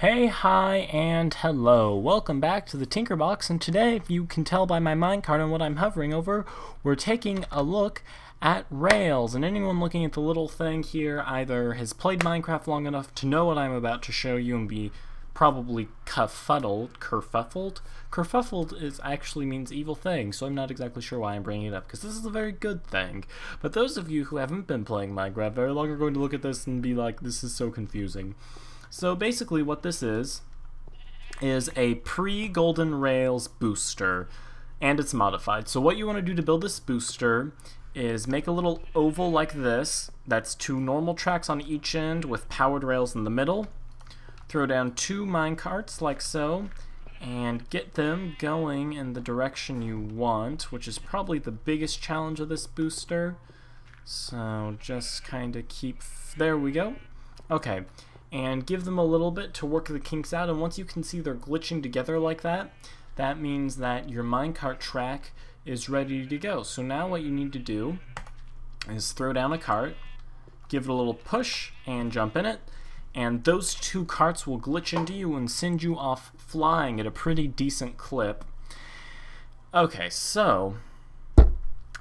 Hey, hi, and hello. Welcome back to the Tinkerbox, and today, if you can tell by my minecart and what I'm hovering over, we're taking a look at rails. And anyone looking at the little thing here either has played Minecraft long enough to know what I'm about to show you and be probably kerfuffled. Kerfuffled actually means evil thing, so I'm not exactly sure why I'm bringing it up, because this is a very good thing. But those of you who haven't been playing Minecraft very long are going to look at this and be like, this is so confusing. So basically what this is a pre-Golden Rails booster, and it's modified. So what you want to do to build this booster is make a little oval like this. That's 2 normal tracks on each end with powered rails in the middle. Throw down 2 minecarts like so, and get them going in the direction you want, which is probably the biggest challenge of this booster. So just kind of keep... there we go. Okay. And give them a little bit to work the kinks out, and once you can see they're glitching together like that, that means that your minecart track is ready to go. So now what you need to do is throw down a cart, give it a little push, and jump in it, and those 2 carts will glitch into you and send you off flying at a pretty decent clip. Okay, so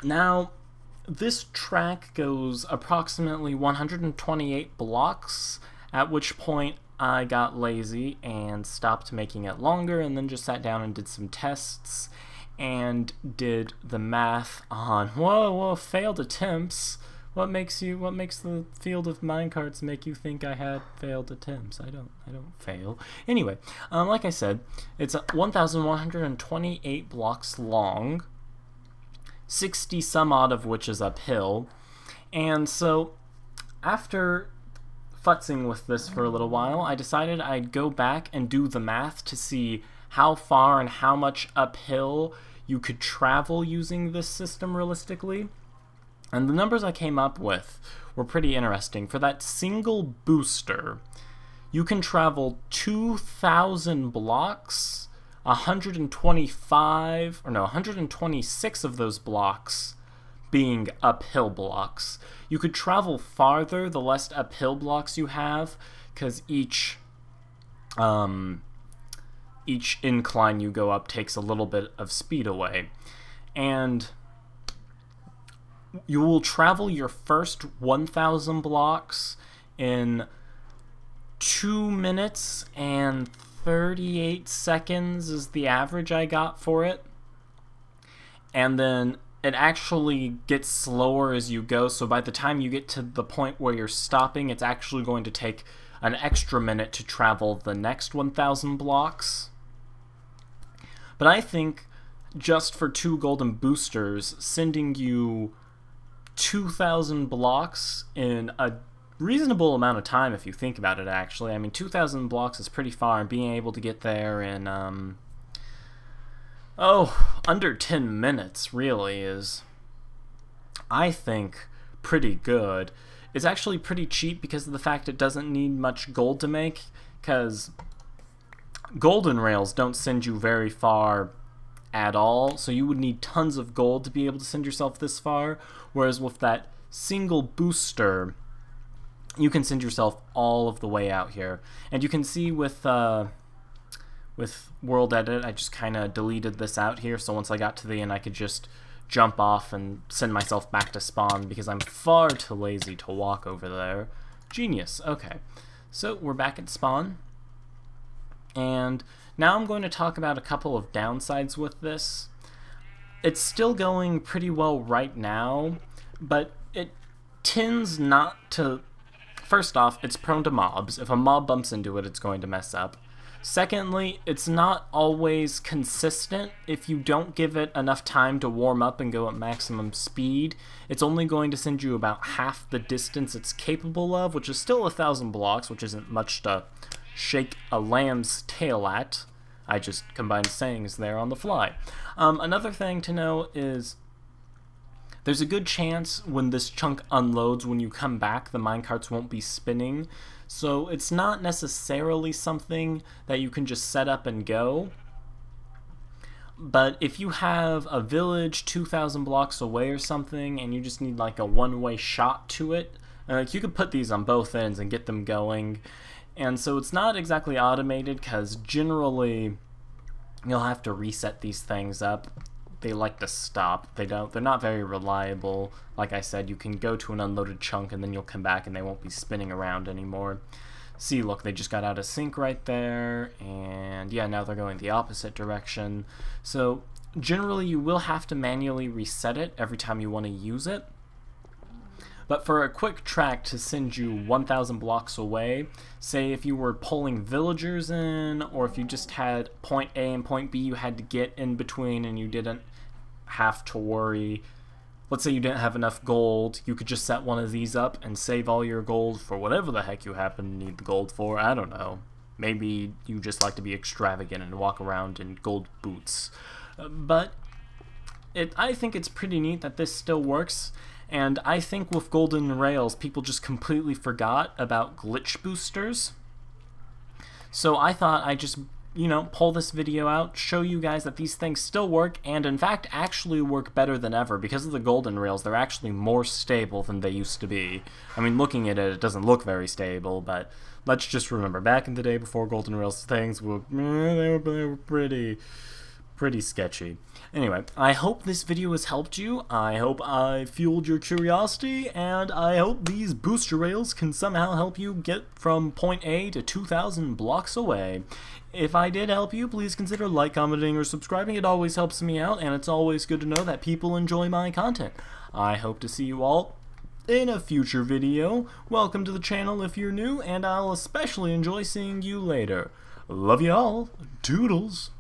now this track goes approximately 128 blocks, at which point I got lazy and stopped making it longer, and then just sat down and did some tests and did the math on failed attempts. What makes the field of minecarts make you think I had failed attempts? I don't fail. Anyway, like I said, it's 1,128 blocks long, 60 some odd of which is uphill, and so after futzing with this for a little while, I decided I'd go back and do the math to see how far and how much uphill you could travel using this system realistically. And the numbers I came up with were pretty interesting. For that single booster, you can travel 2,000 blocks, 126 of those blocks being uphill blocks. You could travel farther the less uphill blocks you have, because each incline you go up takes a little bit of speed away. And you will travel your first 1,000 blocks in 2 minutes and 38 seconds is the average I got for it. And then it actually gets slower as you go, so by the time you get to the point where you're stopping, it's actually going to take an extra minute to travel the next 1,000 blocks. But I think just for 2 golden boosters, sending you 2,000 blocks in a reasonable amount of time, if you think about it, actually. I mean, 2,000 blocks is pretty far, and being able to get there in under 10 minutes really is, I think, pretty good. It's actually pretty cheap because of the fact it doesn't need much gold to make, because golden rails don't send you very far at all, so you would need tons of gold to be able to send yourself this far, whereas with that single booster, you can send yourself all of the way out here. And you can see with World Edit, I just kind of deleted this out here, so once I got to the end I could just jump off and send myself back to spawn because I'm far too lazy to walk over there. Genius. Okay, so we're back at spawn, and now I'm going to talk about a couple of downsides with this. It's still going pretty well right now, but it tends not to... First off, it's prone to mobs. If a mob bumps into it, it's going to mess up. Secondly, it's not always consistent. If you don't give it enough time to warm up and go at maximum speed, it's only going to send you about half the distance it's capable of, which is still 1,000 blocks, which isn't much to shake a lamb's tail at. I just combined sayings there on the fly. Another thing to know is there's a good chance when this chunk unloads, when you come back, the minecarts won't be spinning. So it's not necessarily something that you can just set up and go. But if you have a village 2,000 blocks away or something, and you just need like a one-way shot to it, you could put these on both ends and get them going. And so it's not exactly automated, because generally you'll have to reset these things up. They like to stop. They're not very reliable. Like I said, you can go to an unloaded chunk and then you'll come back and they won't be spinning around anymore. See, look, they just got out of sync right there, and yeah, now they're going the opposite direction. So generally you will have to manually reset it every time you want to use it. But for a quick track to send you 1,000 blocks away, say if you were pulling villagers in, or if you just had point A and point B you had to get in between and you didn't have to worry. Let's say you didn't have enough gold, you could just set one of these up and save all your gold for whatever the heck you happen to need the gold for. I don't know. Maybe you just like to be extravagant and walk around in gold boots. But I think it's pretty neat that this still works. And I think with Golden Rails, people just completely forgot about glitch boosters. So I thought I'd just, pull this video out, show you guys that these things still work, and in fact actually work better than ever. Because of the Golden Rails, they're actually more stable than they used to be. I mean, looking at it, it doesn't look very stable, but let's just remember, back in the day before Golden Rails, things were, they were pretty sketchy. Anyway, I hope this video has helped you. I hope I fueled your curiosity, and I hope these booster rails can somehow help you get from point A to 2,000 blocks away. If I did help you, please consider like, commenting, or subscribing. It always helps me out, and it's always good to know that people enjoy my content. I hope to see you all in a future video. Welcome to the channel if you're new, and I'll especially enjoy seeing you later. Love you all. Toodles.